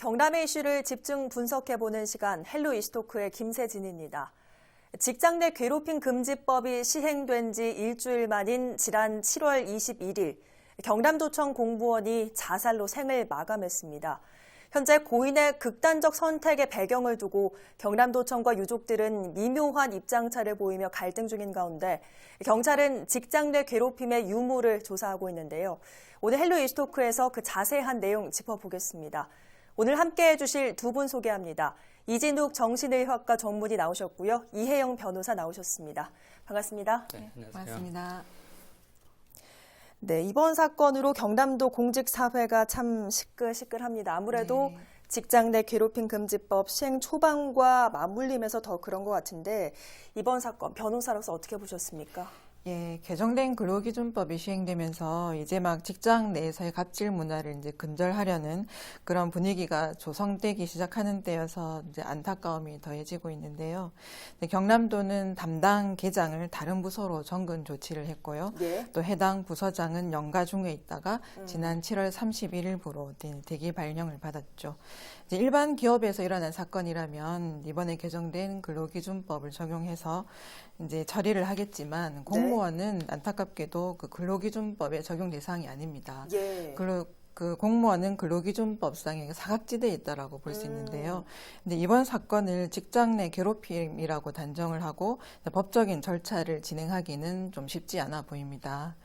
경남의 이슈를 집중 분석해보는 시간 헬로 이슈토크의 김세진입니다. 직장 내 괴롭힘 금지법이 시행된 지 일주일 만인 지난 7월 21일 경남도청 공무원이 자살로 생을 마감했습니다. 현재 고인의 극단적 선택의 배경을 두고 경남도청과 유족들은 미묘한 입장차를 보이며 갈등 중인 가운데 경찰은 직장 내 괴롭힘의 유무를 조사하고 있는데요. 오늘 헬로 이슈토크에서 그 자세한 내용 짚어보겠습니다. 오늘 함께해 주실 두 분 소개합니다. 이진욱 정신의학과 전문의 나오셨고요. 이혜영 변호사 나오셨습니다. 반갑습니다. 네, 안녕하세요. 반갑습니다. 네, 이번 사건으로 경남도 공직사회가 참 시끌시끌합니다. 아무래도 직장 내 괴롭힘 금지법 시행 초반과 맞물리면서 더 그런 것 같은데 이번 사건 변호사로서 어떻게 보셨습니까? 예, 개정된 근로기준법이 시행되면서 이제 막 직장 내에서의 갑질 문화를 이제 근절하려는 그런 분위기가 조성되기 시작하는 때여서 이제 안타까움이 더해지고 있는데요. 경남도는 담당 계장을 다른 부서로 정근 조치를 했고요. 예. 또 해당 부서장은 영가 중에 있다가 지난 7월 31일부로 대기 발령을 받았죠. 이제 일반 기업에서 일어난 사건이라면 이번에 개정된 근로기준법을 적용해서 이제 처리를 하겠지만 공무원은 안타깝게도 그 근로기준법의 적용 대상이 아닙니다. 예. 그 공무원은 근로기준법상의 사각지대에 있다라고 볼 수 있는데요. 근데 이번 사건을 직장 내 괴롭힘이라고 단정을 하고 법적인 절차를 진행하기는 좀 쉽지 않아 보입니다.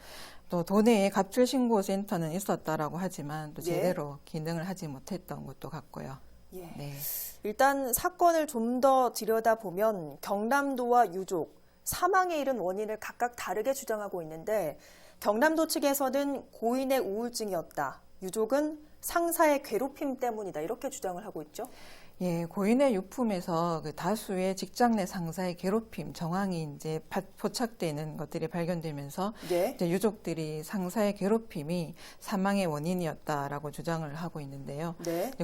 또 도내에 갑질신고센터는 있었다라고 하지만 또 제대로 기능을 하지 못했던 것도 같고요. 예. 네. 일단 사건을 좀 더 들여다보면 경남도와 유족, 사망에 이른 원인을 각각 다르게 주장하고 있는데 경남도 측에서는 고인의 우울증이었다. 유족은 상사의 괴롭힘 때문이다. 이렇게 주장을 하고 있죠. 예, 고인의 유품에서 그 다수의 직장 내 상사의 괴롭힘 정황이 이제 포착되는 것들이 발견되면서 이제 유족들이 상사의 괴롭힘이 사망의 원인이었다라고 주장을 하고 있는데요.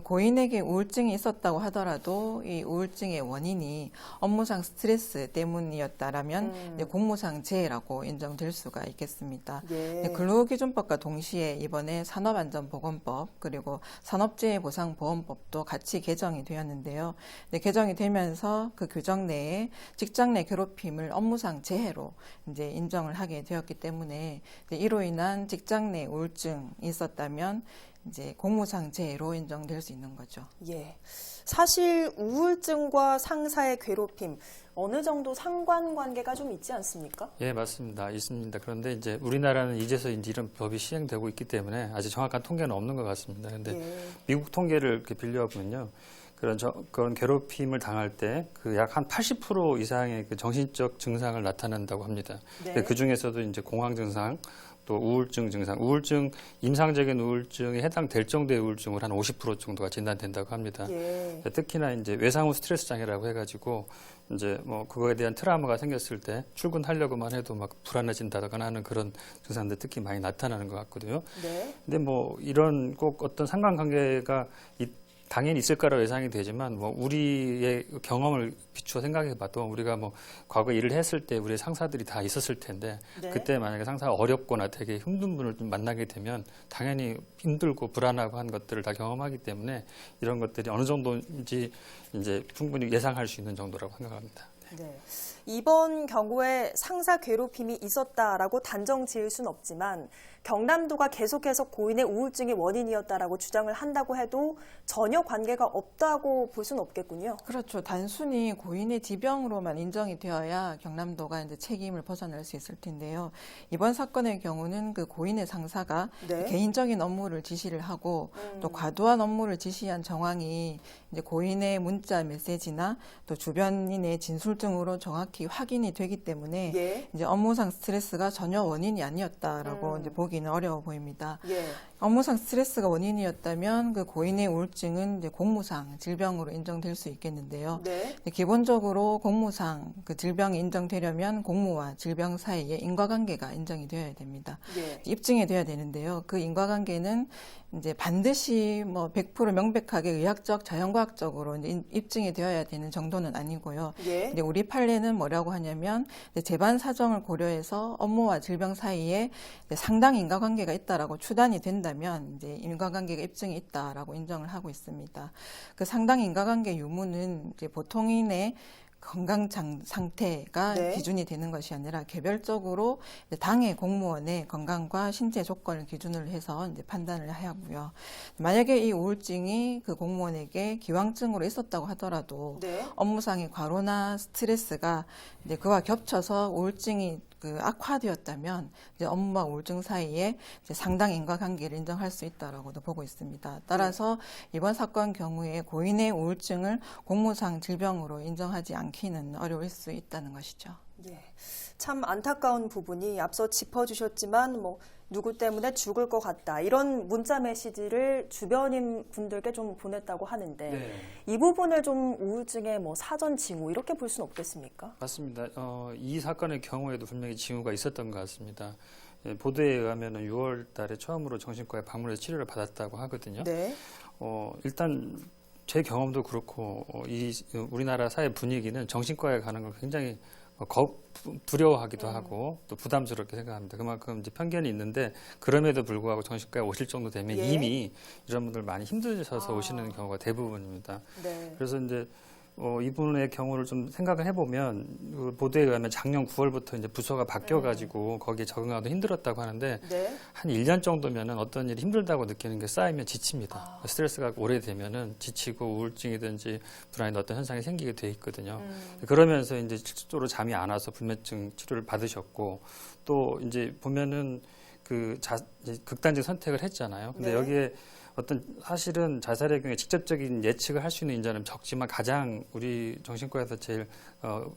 고인에게 우울증이 있었다고 하더라도 이 우울증의 원인이 업무상 스트레스 때문이었다라면 이제 공무상 재해라고 인정될 수가 있겠습니다. 근로기준법과 동시에 이번에 산업안전보건법 그리고 산업재해보상보험법도 같이 개정이 되었는데요. 개정이 되면서 그 규정 내에 직장 내 괴롭힘을 업무상 재해로 이제 인정을 하게 되었기 때문에 이로 인한 직장 내 우울증이 있었다면 이제 공무상 재해로 인정될 수 있는 거죠. 예. 사실 우울증과 상사의 괴롭힘 어느 정도 상관관계가 좀 있지 않습니까? 예, 맞습니다. 있습니다. 그런데 이제 우리나라는 이제서 이제 이런 법이 시행되고 있기 때문에 아직 정확한 통계는 없는 것 같습니다. 그런데 미국 통계를 이렇게 빌려보면요. 그런 괴롭힘을 당할 때 그 약 한 80% 이상의 그 정신적 증상을 나타낸다고 합니다. 그 중에서도 이제 공황 증상, 또 우울증 증상, 임상적인 우울증에 해당될 정도의 우울증을 한 50% 정도가 진단된다고 합니다. 특히나 이제 외상후 스트레스 장애라고 해가지고 이제 뭐 그거에 대한 트라우마가 생겼을 때 출근하려고만 해도 막 불안해진다거나 하는 그런 증상들 특히 많이 나타나는 것 같거든요. 근데 뭐 이런 꼭 어떤 상관관계가 당연히 있을 거라고 예상이 되지만 뭐 우리의 경험을 비추어 생각해봐도 우리가 뭐 과거 일을 했을 때 우리의 상사들이 다 있었을 텐데 그때 만약에 상사가 어렵거나 되게 힘든 분을 좀 만나게 되면 당연히 힘들고 불안하고 한 것들을 다 경험하기 때문에 이런 것들이 어느 정도인지 이제 충분히 예상할 수 있는 정도라고 생각합니다. 이번 경우에 상사 괴롭힘이 있었다라고 단정 지을 수는 없지만 경남도가 계속해서 고인의 우울증이 원인이었다라고 주장을 한다고 해도 전혀 관계가 없다고 볼 수는 없겠군요. 그렇죠. 단순히 고인의 지병으로만 인정이 되어야 경남도가 이제 책임을 벗어날 수 있을 텐데요. 이번 사건의 경우는 그 고인의 상사가 개인적인 업무를 지시를 하고 또 과도한 업무를 지시한 정황이 이제 고인의 문자 메시지나 또 주변인의 진술 등으로 정확히 확인이 되기 때문에 이제 업무상 스트레스가 전혀 원인이 아니었다라고 이제 보기는 어려워 보입니다. 업무상 스트레스가 원인이었다면 그 고인의 우울증은 이제 공무상 질병으로 인정될 수 있겠는데요. 기본적으로 공무상 그 질병이 인정되려면 공무와 질병 사이에 인과관계가 인정이 되어야 됩니다. 입증이 되어야 되는데요. 그 인과관계는 이제 반드시 뭐 100% 명백하게 의학적, 자연과학적으로 이제 입증이 되어야 되는 정도는 아니고요. 근데 우리 판례는 뭐라고 하냐면 재반 사정을 고려해서 업무와 질병 사이에 상당 인과관계가 있다라고 추단이 된다면 된다면 이제 인과관계가 입증이 있다라고 인정을 하고 있습니다. 그 상당 인과관계 유무는 이제 보통인의 건강 상태가 네. 기준이 되는 것이 아니라 개별적으로 이제 당의 공무원의 건강과 신체 조건을 기준으로 해서 이제 판단을 하고요. 만약에 이 우울증이 그 공무원에게 기왕증으로 있었다고 하더라도 네. 업무상의 과로나 스트레스가 이제 그와 겹쳐서 우울증이 그 악화되었다면 이제 업무와 우울증 사이에 이제 상당 인과관계를 인정할 수 있다라고도 보고 있습니다. 따라서 이번 사건 경우에 고인의 우울증을 공무상 질병으로 인정하지 않기는 어려울 수 있다는 것이죠. 예. 참 안타까운 부분이 앞서 짚어주셨지만 뭐 누구 때문에 죽을 것 같다 이런 문자 메시지를 주변인 분들께 좀 보냈다고 하는데 네. 이 부분을 좀 우울증의 뭐 사전 징후 이렇게 볼 수는 없겠습니까? 맞습니다. 이 사건의 경우에도 분명히 징후가 있었던 것 같습니다. 예, 보도에 의하면 6월 달에 처음으로 정신과에 방문해서 치료를 받았다고 하거든요. 네. 일단 제 경험도 그렇고 우리나라 사회 분위기는 정신과에 가는 걸 굉장히 두려워하기도 하고 또 부담스럽게 생각합니다. 그만큼 이제 편견이 있는데 그럼에도 불구하고 정신과에 오실 정도 되면 예. 이미 이런 분들 많이 힘드셔서 오시는 경우가 대부분입니다. 네. 그래서 이제 이분의 경우를 좀 생각을 해보면 그 보도에 의하면 작년 9월부터 이제 부서가 바뀌어가지고 거기에 적응하기도 힘들었다고 하는데 네. 한 1년 정도면은 어떤 일이 힘들다고 느끼는 게 쌓이면 지칩니다. 스트레스가 오래되면은 지치고 우울증이든지 불안한 어떤 현상이 생기게 돼 있거든요. 그러면서 이제 실질적으로 잠이 안 와서 불면증 치료를 받으셨고 또 이제 보면은 이제 극단적 선택을 했잖아요. 근데 네. 여기에 어떤 사실은 자살의 경우에 직접적인 예측을 할 수 있는 인자는 적지만 가장 우리 정신과에서 제일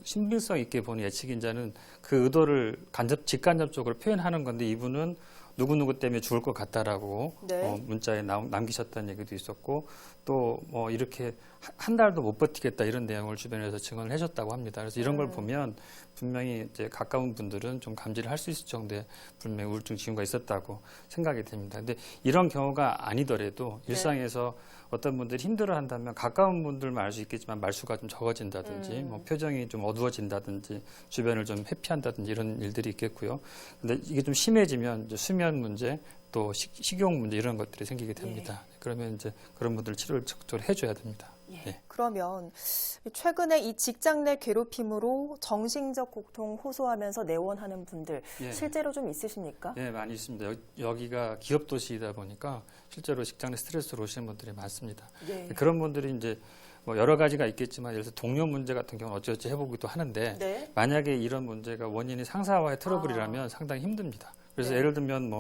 신빙성 있게 보는 예측 인자는 그 의도를 직간접적으로 표현하는 건데 이분은 누구누구 때문에 죽을 것 같다라고 네. 문자에 남기셨다는 얘기도 있었고 또 이렇게 한 달도 못 버티겠다 이런 내용을 주변에서 증언을 해줬다고 합니다. 그래서 이런 걸 보면 분명히 이제 가까운 분들은 좀 감지를 할 수 있을 정도의 분명히 우울증 징후가 있었다고 생각이 됩니다. 근데 이런 경우가 아니더라도 일상에서 어떤 분들이 힘들어한다면 가까운 분들만 알 수 있겠지만 말수가 좀 적어진다든지 뭐 표정이 좀 어두워진다든지 주변을 좀 회피한다든지 이런 일들이 있겠고요. 근데 이게 좀 심해지면 이제 수면 문제 또 식욕 문제 이런 것들이 생기게 됩니다. 그러면 이제 그런 분들 치료를 적극적으로 해줘야 됩니다. 예. 그러면 최근에 이 직장 내 괴롭힘으로 정신적 고통 호소하면서 내원하는 분들 예. 실제로 좀 있으십니까? 네, 많이 있습니다. 여기가 기업 도시이다 보니까 실제로 직장 내 스트레스로 오시는 분들이 많습니다. 예. 그런 분들이 이제 뭐 여러 가지가 있겠지만 예를 들어서 동료 문제 같은 경우는 어찌어찌 해보기도 하는데 네. 만약에 이런 문제가 원인이 상사와의 트러블이라면 상당히 힘듭니다. 그래서 네. 예를 들면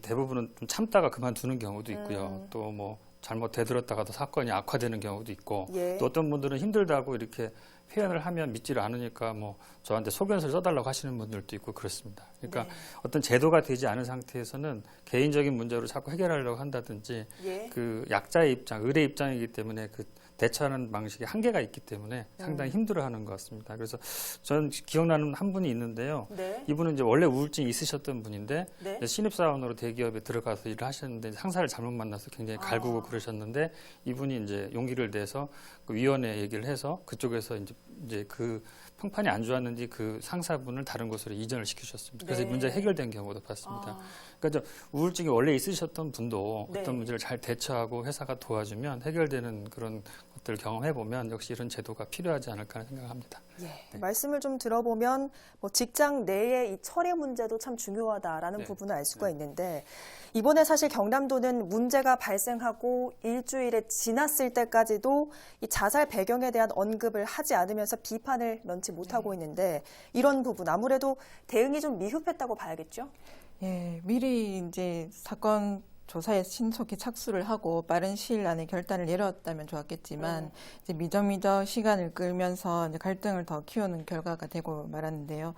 대부분은 좀 참다가 그만두는 경우도 있고요. 또 잘못 되들었다가도 사건이 악화되는 경우도 있고 예. 또 어떤 분들은 힘들다고 이렇게 표현을 하면 믿지를 않으니까 저한테 소견서를 써달라고 하시는 분들도 있고 그렇습니다. 그러니까 어떤 제도가 되지 않은 상태에서는 개인적인 문제로 자꾸 해결하려고 한다든지 예. 그 약자의 입장, 의뢰 입장이기 때문에 그 대처하는 방식에 한계가 있기 때문에 상당히 힘들어하는 것 같습니다. 그래서 저는 기억나는 한 분이 있는데요. 네. 이분은 이제 원래 우울증이 있으셨던 분인데 네. 신입사원으로 대기업에 들어가서 일을 하셨는데 상사를 잘못 만나서 굉장히 갈구고 그러셨는데 이분이 이제 용기를 내서 그 위원회 얘기를 해서 그쪽에서 이제 그 평판이 안 좋았는지 그 상사분을 다른 곳으로 이전을 시키셨습니다. 그래서 네. 이 문제가 해결된 경우도 봤습니다. 그러니까 우울증이 원래 있으셨던 분도 네. 어떤 문제를 잘 대처하고 회사가 도와주면 해결되는 그런 것들을 경험해보면 역시 이런 제도가 필요하지 않을까 하는 생각합니다. 예. 말씀을 좀 들어보면 직장 내의 이 처리 문제도 참 중요하다라는 네. 부분을 알 수가 있는데 이번에 사실 경남도는 문제가 발생하고 일주일에 지났을 때까지도 이 자살 배경에 대한 언급을 하지 않으면서 비판을 면치 못하고 있는데 이런 부분 아무래도 대응이 좀 미흡했다고 봐야겠죠? 예, 미리 이제 사건 조사에 신속히 착수를 하고 빠른 시일 안에 결단을 내렸다면 좋았겠지만 이제 미저미저 시간을 끌면서 이제 갈등을 더 키우는 결과가 되고 말았는데요.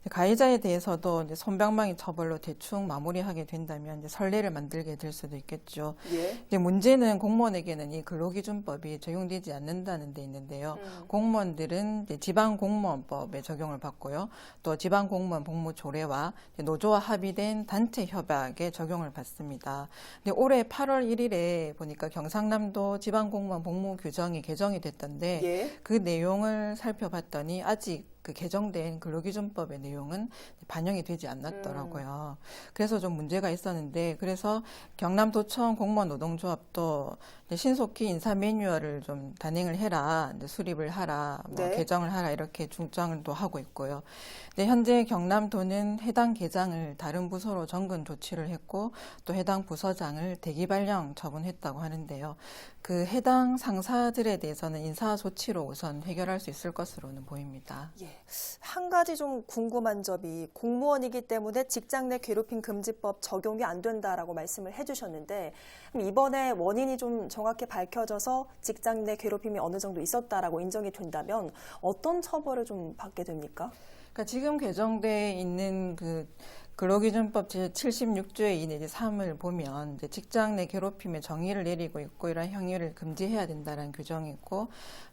가해자에 대해서도 이제 손방망이 처벌로 대충 마무리하게 된다면 이제 선례를 만들게 될 수도 있겠죠. 예. 이제 문제는 공무원에게는 이 근로기준법이 적용되지 않는다는 데 있는데요. 공무원들은 이제 지방공무원법에 적용을 받고요. 또 지방공무원 복무조례와 노조와 합의된 단체 협약에 적용을 받습니다. 근데 올해 8월 1일에 보니까 경상남도 지방공무원 복무 규정이 개정이 됐던데 예. 그 내용을 살펴봤더니 아직 그 개정된 근로기준법의 내용은 반영이 되지 않았더라고요. 그래서 좀 문제가 있었는데, 그래서 경남도청 공무원 노동조합도 이제 신속히 인사 매뉴얼을 좀 단행을 해라, 이제 수립을 하라, 뭐 네. 개정을 하라 이렇게 주장을 또 하고 있고요. 근데 현재 경남도는 해당 계장을 다른 부서로 전근 조치를 했고 또 해당 부서장을 대기 발령 처분했다고 하는데요. 그 해당 상사들에 대해서는 인사 조치로 우선 해결할 수 있을 것으로는 보입니다. 예. 한 가지 좀 궁금한 점이 공무원이기 때문에 직장 내 괴롭힘 금지법 적용이 안 된다라고 말씀을 해주셨는데 그럼 이번에 원인이 좀 정확히 밝혀져서 직장 내 괴롭힘이 어느 정도 있었다라고 인정이 된다면 어떤 처벌을 좀 받게 됩니까? 그러니까 지금 개정돼 있는 그 근로기준법 제76조의 2 내지 3을 보면 이제 직장 내 괴롭힘의 정의를 내리고 있고 이러한 행위를 금지해야 된다는 규정이 있고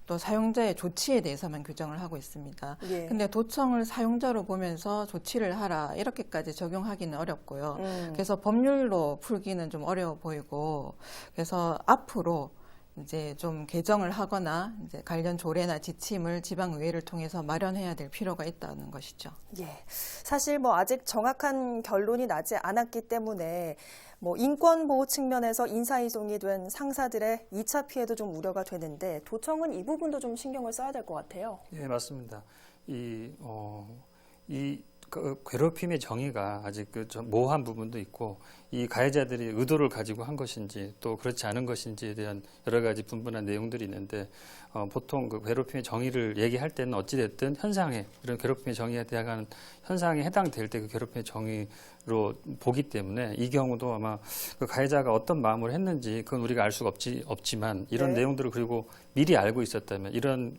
또 사용자의 조치에 대해서만 규정을 하고 있습니다. 예. 근데 도청을 사용자로 보면서 조치를 하라 이렇게까지 적용하기는 어렵고요. 그래서 법률로 풀기는 좀 어려워 보이고 그래서 앞으로 이제 좀 개정을 하거나 이제 관련 조례나 지침을 지방의회를 통해서 마련해야 될 필요가 있다는 것이죠. 예. 사실 뭐 아직 정확한 결론이 나지 않았기 때문에 뭐 인권 보호 측면에서 인사이송이 된 상사들의 2차 피해도 좀 우려가 되는데 도청은 이 부분도 좀 신경을 써야 될 것 같아요. 예, 맞습니다. 이 괴롭힘의 정의가 아직 좀 모호한 부분도 있고 이 가해자들이 의도를 가지고 한 것인지 또 그렇지 않은 것인지에 대한 여러 가지 분분한 내용들이 있는데 보통 그 괴롭힘의 정의를 얘기할 때는 어찌됐든 현상에 이런 괴롭힘의 정의에 대한 현상에 해당될 때 그 괴롭힘의 정의로 보기 때문에 이 경우도 아마 그 가해자가 어떤 마음으로 했는지 그건 우리가 알 수가 없지만 이런 네. 내용들을 그리고 미리 알고 있었다면 이런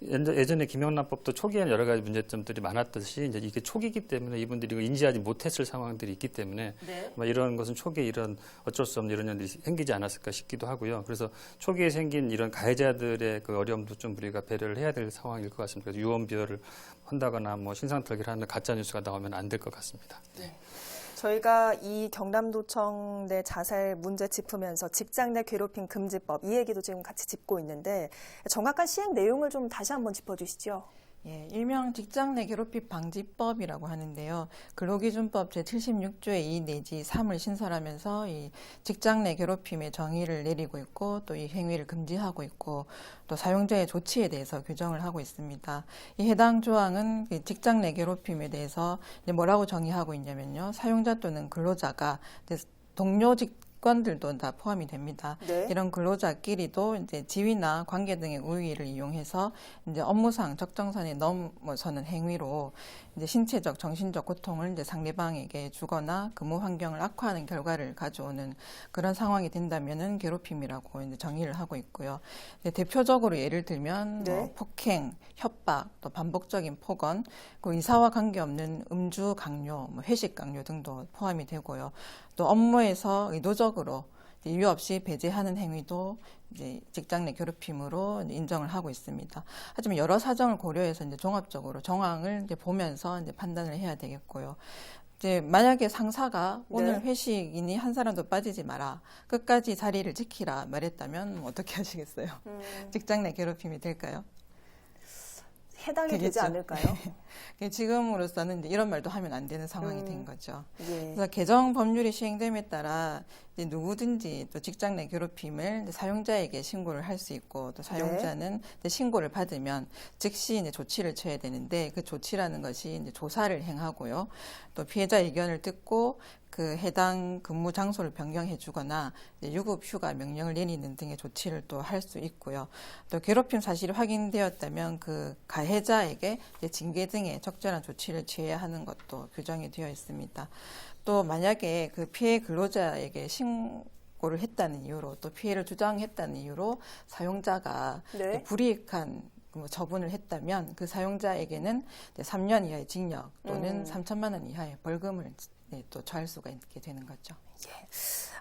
예전에 김영란법도 초기에는 여러 가지 문제점들이 많았듯이 이제 이게 초기이기 때문에 이분들이 이거 인지하지 못했을 상황들이 있기 때문에 네. 이런 것은 초기에 이런 어쩔 수 없는 이런 일이 생기지 않았을까 싶기도 하고요. 그래서 초기에 생긴 이런 가해자들의 그 어려움도 좀 우리가 배려를 해야 될 상황일 것 같습니다. 그래서 유언비어를 한다거나 뭐 신상털기를 하는 가짜 뉴스가 나오면 안 될 것 같습니다. 네. 저희가 이 경남도청 내 자살 문제 짚으면서 직장 내 괴롭힘 금지법 이 얘기도 지금 같이 짚고 있는데 정확한 시행 내용을 좀 다시 한번 짚어주시죠. 예, 일명 직장 내 괴롭힘 방지법이라고 하는데요. 근로기준법 제76조의 2 내지 3을 신설하면서 이 직장 내 괴롭힘의 정의를 내리고 있고 또 이 행위를 금지하고 있고 또 사용자의 조치에 대해서 규정을 하고 있습니다. 이 해당 조항은 직장 내 괴롭힘에 대해서 이제 뭐라고 정의하고 있냐면요. 사용자 또는 근로자가 동료 직관들도 다 포함이 됩니다. 네. 이런 근로자끼리도 이제 지위나 관계 등의 우위를 이용해서 이제 업무상 적정선에 넘어서는 행위로 이제 신체적, 정신적 고통을 이제 상대방에게 주거나 근무 환경을 악화하는 결과를 가져오는 그런 상황이 된다면은 괴롭힘이라고 이제 정의를 하고 있고요. 대표적으로 예를 들면 네. 폭행, 협박, 또 반복적인 폭언, 그 이사와 관계없는 음주 강요, 회식 강요 등도 포함이 되고요. 또 업무에서 의도적으로 이유 없이 배제하는 행위도 이제 직장 내 괴롭힘으로 인정을 하고 있습니다. 하지만 여러 사정을 고려해서 이제 종합적으로 정황을 이제 보면서 이제 판단을 해야 되겠고요. 이제 만약에 상사가 오늘 회식이니 한 사람도 빠지지 마라, 끝까지 자리를 지키라 말했다면 어떻게 하시겠어요? 직장 내 괴롭힘이 될까요? 해당이 되지 되겠죠. 않을까요? 지금으로서는 이제 이런 말도 하면 안 되는 상황이 된 거죠. 예. 그래서 개정 법률이 시행됨에 따라 이제 누구든지 또 직장 내 괴롭힘을 이제 사용자에게 신고를 할 수 있고 또 사용자는 이제 신고를 받으면 즉시 이제 조치를 취해야 되는데 그 조치라는 것이 이제 조사를 행하고요. 또 피해자 의견을 듣고 그 해당 근무 장소를 변경해 주거나 유급 휴가 명령을 내리는 등의 조치를 또 할 수 있고요. 또 괴롭힘 사실이 확인되었다면 그 가해자에게 이제 징계 등의 적절한 조치를 취해야 하는 것도 규정이 되어 있습니다. 또 만약에 그 피해 근로자에게 신고를 했다는 이유로 또 피해를 주장했다는 이유로 사용자가 네. 불이익한 처분을 했다면 그 사용자에게는 3년 이하의 징역 또는 3천만 원 이하의 벌금을 또 처할 수가 있게 되는 거죠. 예.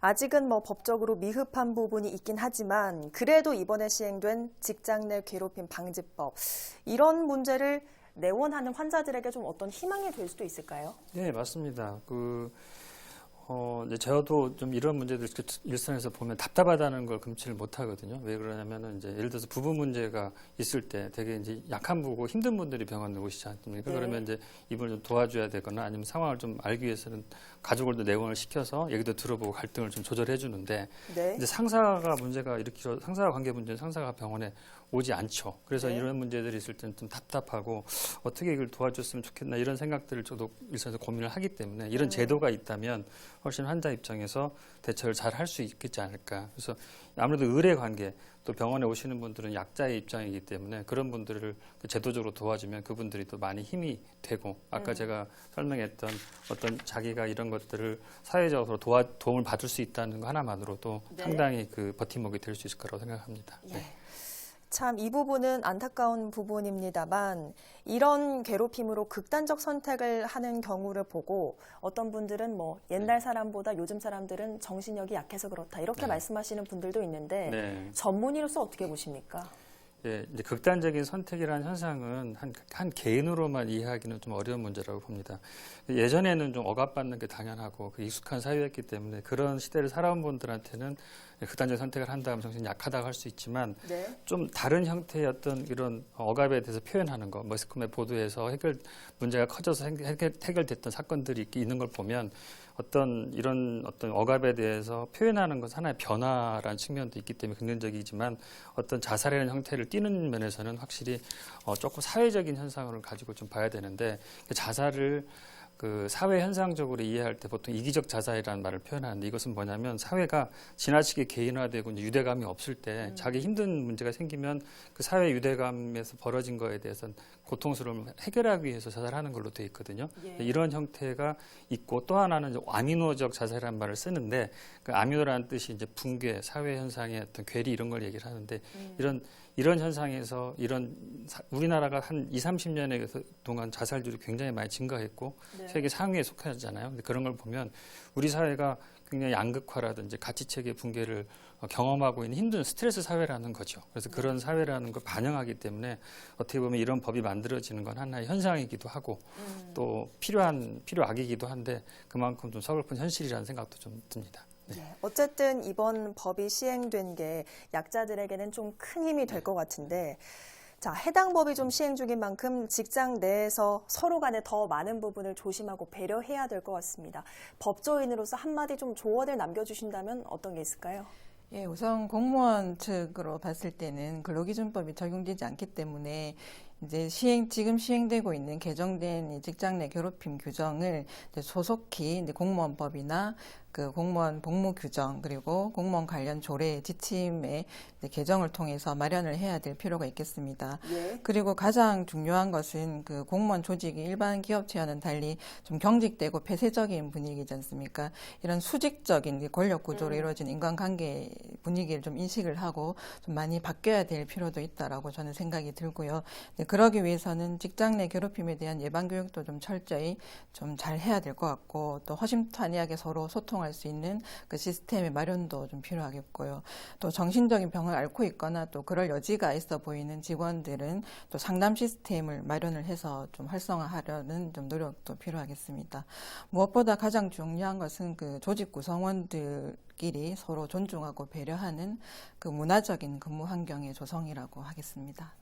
아직은 뭐 법적으로 미흡한 부분이 있긴 하지만 그래도 이번에 시행된 직장 내 괴롭힘 방지법 이런 문제를 내원하는 환자들에게 좀 어떤 희망이 될 수도 있을까요? 네, 맞습니다. 이제 저도 좀 이런 문제들 일선에서 보면 답답하다는 걸 금치를 못 하거든요. 왜 그러냐면은 이제 예를 들어서 부부 문제가 있을 때 되게 이제 약한 부고 힘든 분들이 병원에 오시지 않습니까? 네. 그러면 이제 이분을 좀 도와줘야 되거나 아니면 상황을 좀 알기 위해서는 가족을 또 내원을 시켜서 얘기도 들어보고 갈등을 좀 조절해 주는데 네. 이제 상사가 문제가 일으키러 상사와 관계 문제는 상사가 병원에 오지 않죠. 그래서 네. 이런 문제들이 있을 때는 좀 답답하고 어떻게 이걸 도와줬으면 좋겠나 이런 생각들을 저도 일선에서 고민을 하기 때문에 이런 제도가 있다면 훨씬 환자 입장에서 대처를 잘 할 수 있겠지 않을까. 그래서 아무래도 의뢰 관계 또 병원에 오시는 분들은 약자의 입장이기 때문에 그런 분들을 제도적으로 도와주면 그분들이 또 많이 힘이 되고 아까 제가 설명했던 어떤 자기가 이런 것들을 사회적으로 도움을 받을 수 있다는 거 하나만으로도 네. 상당히 그 버팀목이 될 수 있을 거라고 생각합니다. 예. 네. 참 이 부분은 안타까운 부분입니다만 이런 괴롭힘으로 극단적 선택을 하는 경우를 보고 어떤 분들은 뭐 옛날 사람보다 요즘 사람들은 정신력이 약해서 그렇다 이렇게 네. 말씀하시는 분들도 있는데 네. 전문의로서 어떻게 보십니까? 예, 이제 극단적인 선택이라는 현상은 한 개인으로만 이해하기는 좀 어려운 문제라고 봅니다. 예전에는 좀 억압받는 게 당연하고 그 익숙한 사유였기 때문에 그런 시대를 살아온 분들한테는 극단적인 선택을 한다면 정신이 약하다고 할 수 있지만 네. 좀 다른 형태의 어떤 이런 억압에 대해서 표현하는 거, 매스컴의 보도에서 문제가 커져서 해결됐던 사건들이 있는 걸 보면 이런 억압에 대해서 표현하는 것은 하나의 변화라는 측면도 있기 때문에 긍정적이지만 어떤 자살이라는 형태를 띠는 면에서는 확실히 조금 사회적인 현상을 가지고 좀 봐야 되는데 자살을 그 사회 현상적으로 이해할 때 보통 이기적 자살이라는 말을 표현하는데 이것은 뭐냐면 사회가 지나치게 개인화되고 이제 유대감이 없을 때 자기 힘든 문제가 생기면 그 사회 유대감에서 벌어진 거에 대해서는 고통스러움을 해결하기 위해서 자살하는 걸로 돼 있거든요. 예. 이런 형태가 있고 또 하나는 이제 아미노적 자살이라는 말을 쓰는데 그 아미노라는 뜻이 이제 붕괴, 사회 현상의 어떤 괴리 이런 걸 얘기를 하는데 이런 현상에서 우리나라가 한 20-30년에 동안 자살률이 굉장히 많이 증가했고 네. 세계 상위에 속하잖아요. 근데 그런 걸 보면 우리 사회가 굉장히 양극화라든지 가치체계 붕괴를 경험하고 있는 힘든 스트레스 사회라는 거죠. 그래서 그런 사회라는 걸 반영하기 때문에 어떻게 보면 이런 법이 만들어지는 건 하나의 현상이기도 하고 또 필요악이기도 한데 그만큼 좀 서글픈 현실이라는 생각도 좀 듭니다. 네. 네. 어쨌든 이번 법이 시행된 게 약자들에게는 좀 큰 힘이 될 것 같은데 자, 해당 법이 좀 시행 중인 만큼 직장 내에서 서로 간에 더 많은 부분을 조심하고 배려해야 될 것 같습니다. 법조인으로서 한마디 좀 조언을 남겨주신다면 어떤 게 있을까요? 예, 우선 공무원 측으로 봤을 때는 근로기준법이 적용되지 않기 때문에 이제 지금 시행되고 있는 개정된 이 직장 내 괴롭힘 규정을 이제 소속히 이제 공무원법이나 그 공무원 복무 규정 그리고 공무원 관련 조례 지침의 이제 개정을 통해서 마련을 해야 될 필요가 있겠습니다. 예. 그리고 가장 중요한 것은 그 공무원 조직이 일반 기업체와는 달리 좀 경직되고 폐쇄적인 분위기지 않습니까? 이런 수직적인 권력 구조로 이루어진 인간관계 분위기를 좀 인식을 하고 좀 많이 바뀌어야 될 필요도 있다라고 저는 생각이 들고요. 그러기 위해서는 직장 내 괴롭힘에 대한 예방 교육도 좀 철저히 좀 잘 해야 될 것 같고 또 허심탄회하게 서로 소통할 수 있는 그 시스템의 마련도 좀 필요하겠고요. 또 정신적인 병을 앓고 있거나 또 그럴 여지가 있어 보이는 직원들은 또 상담 시스템을 마련을 해서 좀 활성화하려는 좀 노력도 필요하겠습니다. 무엇보다 가장 중요한 것은 그 조직 구성원들끼리 서로 존중하고 배려하는 그 문화적인 근무 환경의 조성이라고 하겠습니다.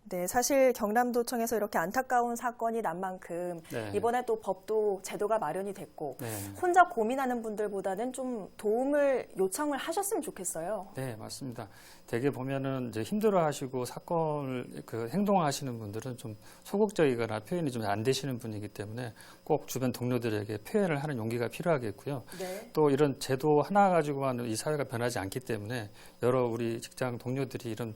네, 사실 경남도청에서 이렇게 안타까운 사건이 난 만큼 네. 이번에 또 법도 제도가 마련이 됐고 네. 혼자 고민하는 분들보다는 좀 도움을 요청을 하셨으면 좋겠어요. 네, 맞습니다. 대개 보면은 이제 힘들어하시고 사건을 행동하시는 분들은 좀 소극적이거나 표현이 좀 안 되시는 분이기 때문에 꼭 주변 동료들에게 표현을 하는 용기가 필요하겠고요. 네. 또 이런 제도 하나 가지고만 이 사회가 변하지 않기 때문에 여러 우리 직장 동료들이 이런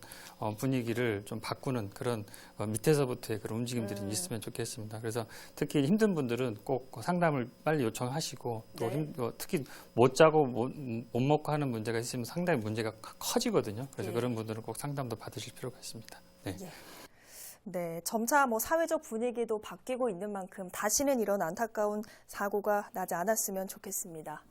분위기를 좀 바꾸는 그런 밑에서부터의 그런 움직임들이 있으면 좋겠습니다. 그래서 특히 힘든 분들은 꼭 상담을 빨리 요청하시고 또 네. 특히 못 자고 못 먹고 하는 문제가 있으면 상당히 문제가 커지거든요. 그래서 예. 그런 분들은 꼭 상담도 받으실 필요가 있습니다. 네. 예. 네, 점차 사회적 분위기도 바뀌고 있는 만큼 다시는 이런 안타까운 사고가 나지 않았으면 좋겠습니다.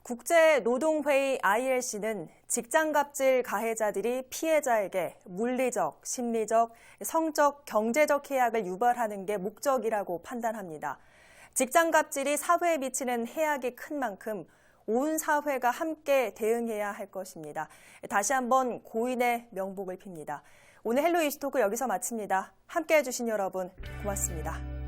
국제노동회의 ILC는 직장갑질 가해자들이 피해자에게 물리적, 심리적, 성적, 경제적 해악을 유발하는 게 목적이라고 판단합니다. 직장 갑질이 사회에 미치는 해악이 큰 만큼 온 사회가 함께 대응해야 할 것입니다. 다시 한번 고인의 명복을 빕니다. 오늘 헬로 이슈토크 여기서 마칩니다. 함께해 주신 여러분 고맙습니다.